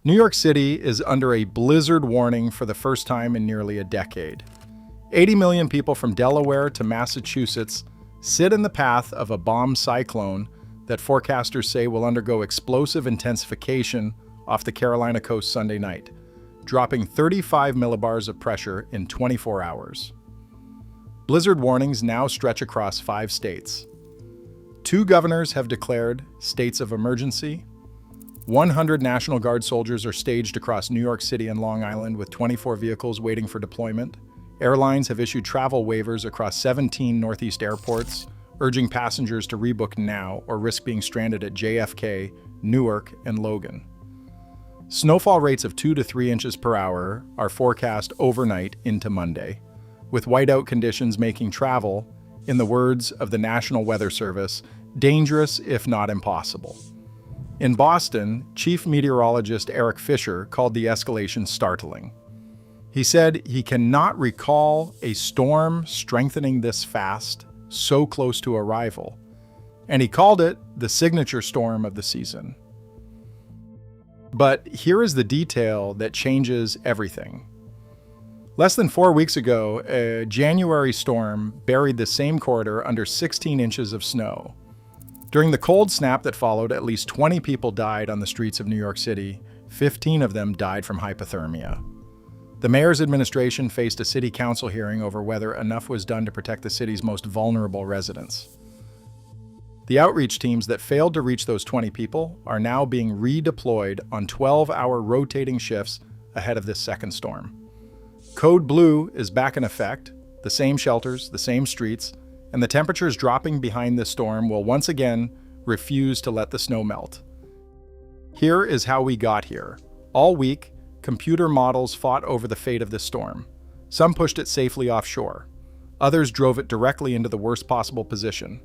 New York City is under a blizzard warning for the first time in nearly a decade. 80 million people from Delaware to Massachusetts sit in the path of a bomb cyclone that forecasters say will undergo explosive intensification off the Carolina coast Sunday night, dropping 35 millibars of pressure in 24 hours. Blizzard warnings now stretch across 5 states. 2 governors have declared states of emergency. 100 National Guard soldiers are staged across New York City and Long Island with 24 vehicles waiting for deployment. Airlines have issued travel waivers across 17 Northeast airports, urging passengers to rebook now or risk being stranded at JFK, Newark, and Logan. Snowfall rates of 2 to 3 inches per hour are forecast overnight into Monday, with whiteout conditions making travel, in the words of the National Weather Service, dangerous if not impossible. In Boston, Chief Meteorologist Eric Fisher called the escalation startling. He said he cannot recall a storm strengthening this fast, so close to arrival, and he called it the signature storm of the season. But here is the detail that changes everything. Less than 4 weeks ago, a January storm buried the same corridor under 16 inches of snow. During the cold snap that followed, at least 20 people died on the streets of New York City. 15 of them died from hypothermia. The mayor's administration faced a city council hearing over whether enough was done to protect the city's most vulnerable residents. The outreach teams that failed to reach those 20 people are now being redeployed on 12-hour rotating shifts ahead of this second storm. Code Blue is back in effect, the same shelters, the same streets, and the temperatures dropping behind this storm will once again refuse to let the snow melt. Here is how we got here. All week, computer models fought over the fate of this storm. Some pushed it safely offshore. Others drove it directly into the worst possible position.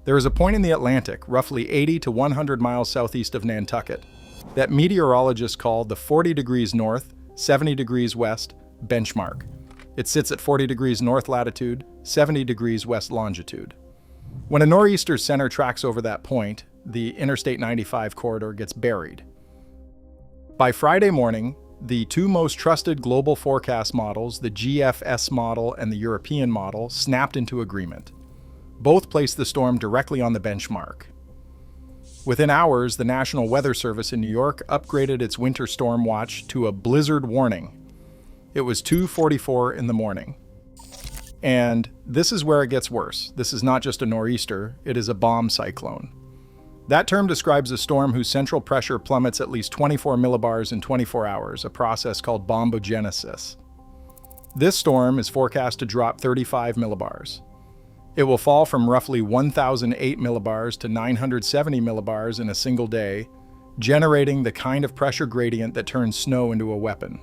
There is a point in the Atlantic, roughly 80 to 100 miles southeast of Nantucket, that meteorologists call the 40 degrees north, 70 degrees west benchmark. It sits at 40 degrees north latitude, 70 degrees west longitude. When a nor'easter center tracks over that point, the Interstate 95 corridor gets buried. By Friday morning, the 2 most trusted global forecast models, the GFS model and the European model, snapped into agreement. Both placed the storm directly on the benchmark. Within hours, the National Weather Service in New York upgraded its winter storm watch to a blizzard warning. It was 2:44 in the morning. And this is where it gets worse. This is not just a nor'easter, it is a bomb cyclone. That term describes a storm whose central pressure plummets at least 24 millibars in 24 hours, a process called bombogenesis. This storm is forecast to drop 35 millibars. It will fall from roughly 1,008 millibars to 970 millibars in a single day, generating the kind of pressure gradient that turns snow into a weapon.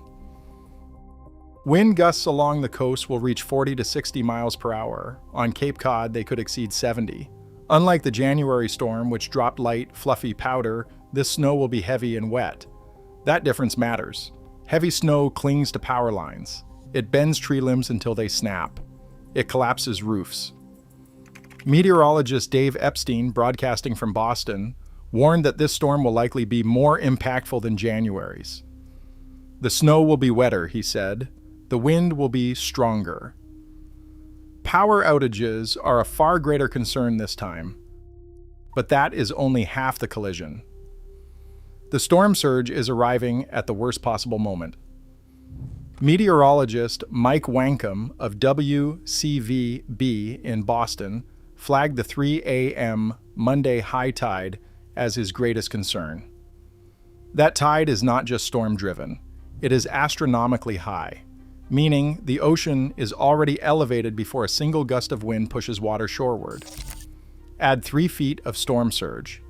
Wind gusts along the coast will reach 40 to 60 miles per hour. On Cape Cod, they could exceed 70. Unlike the January storm, which dropped light, fluffy powder, this snow will be heavy and wet. That difference matters. Heavy snow clings to power lines. It bends tree limbs until they snap. It collapses roofs. Meteorologist Dave Epstein, broadcasting from Boston, warned that this storm will likely be more impactful than January's. The snow will be wetter, he said. The wind will be stronger. Power outages are a far greater concern this time, but that is only half the collision. The storm surge is arriving at the worst possible moment. Meteorologist Mike Wankum of WCVB in Boston flagged the 3 a.m. Monday high tide as his greatest concern. That tide is not just storm-driven, it is astronomically high, meaning the ocean is already elevated before a single gust of wind pushes water shoreward. Add 3 feet of storm surge.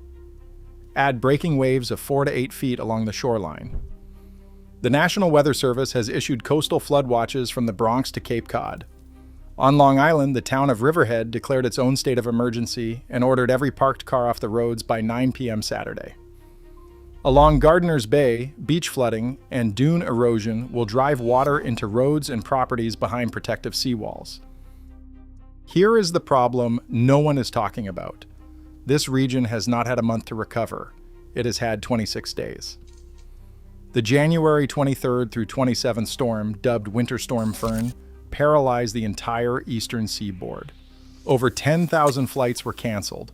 Add breaking waves of 4 to 8 feet along the shoreline. The National Weather Service has issued coastal flood watches from the Bronx to Cape Cod. On Long Island, the town of Riverhead declared its own state of emergency and ordered every parked car off the roads by 9 p.m. Saturday. Along Gardiner's Bay, beach flooding and dune erosion will drive water into roads and properties behind protective seawalls. Here is the problem no one is talking about. This region has not had a month to recover. It has had 26 days. The January 23rd through 27th storm, dubbed Winter Storm Fern, paralyzed the entire eastern seaboard. Over 10,000 flights were canceled.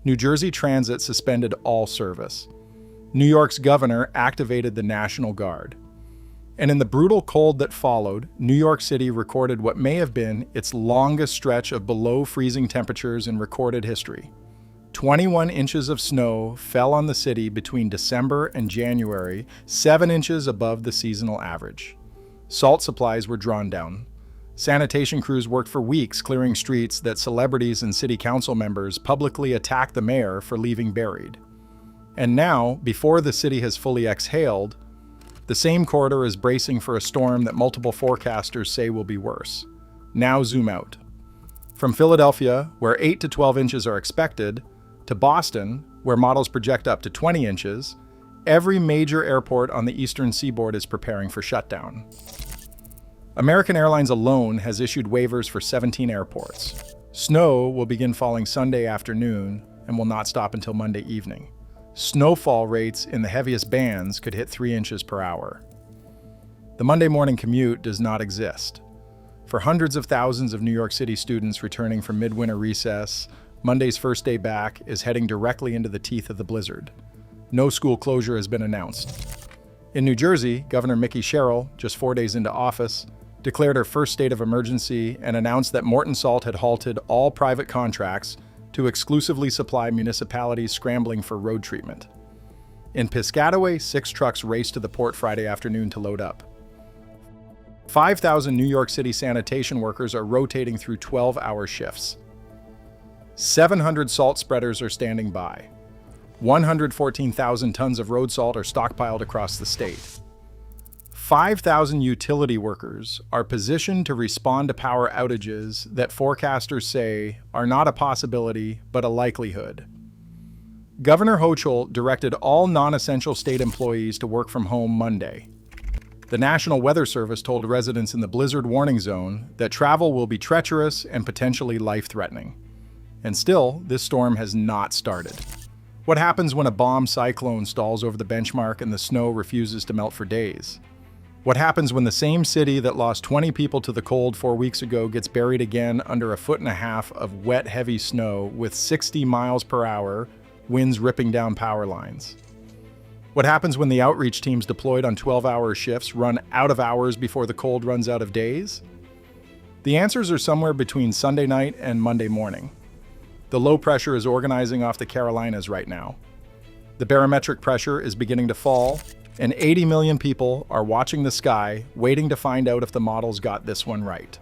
New Jersey Transit suspended all service. New York's governor activated the National Guard. And in the brutal cold that followed, New York City recorded what may have been its longest stretch of below-freezing temperatures in recorded history. 21 inches of snow fell on the city between December and January, 7 inches above the seasonal average. Salt supplies were drawn down. Sanitation crews worked for weeks clearing streets that celebrities and city council members publicly attacked the mayor for leaving buried. And now, before the city has fully exhaled, the same corridor is bracing for a storm that multiple forecasters say will be worse. Now zoom out. From Philadelphia, where 8 to 12 inches are expected, to Boston, where models project up to 20 inches, every major airport on the eastern seaboard is preparing for shutdown. American Airlines alone has issued waivers for 17 airports. Snow will begin falling Sunday afternoon and will not stop until Monday evening. Snowfall rates in the heaviest bands could hit 3 inches per hour. The Monday morning commute does not exist. For hundreds of thousands of New York City students returning from midwinter recess, Monday's first day back is heading directly into the teeth of the blizzard. No school closure has been announced. In New Jersey, Governor Mickey Sherrill, just 4 days into office, declared her first state of emergency and announced that Morton Salt had halted all private contracts to exclusively supply municipalities scrambling for road treatment. In Piscataway, 6 trucks raced to the port Friday afternoon to load up. 5,000 New York City sanitation workers are rotating through 12-hour shifts. 700 salt spreaders are standing by. 114,000 tons of road salt are stockpiled across the state. 5,000 utility workers are positioned to respond to power outages that forecasters say are not a possibility but a likelihood. Governor Hochul directed all non-essential state employees to work from home Monday. The National Weather Service told residents in the blizzard warning zone that travel will be treacherous and potentially life-threatening. And still, this storm has not started. What happens when a bomb cyclone stalls over the benchmark and the snow refuses to melt for days? What happens when the same city that lost 20 people to the cold 4 weeks ago gets buried again under 1.5 feet of wet, heavy snow with 60 miles per hour, winds ripping down power lines? What happens when the outreach teams deployed on 12-hour shifts run out of hours before the cold runs out of days? The answers are somewhere between Sunday night and Monday morning. The low pressure is organizing off the Carolinas right now. The barometric pressure is beginning to fall, and 80 million people are watching the sky, waiting to find out if the models got this one right.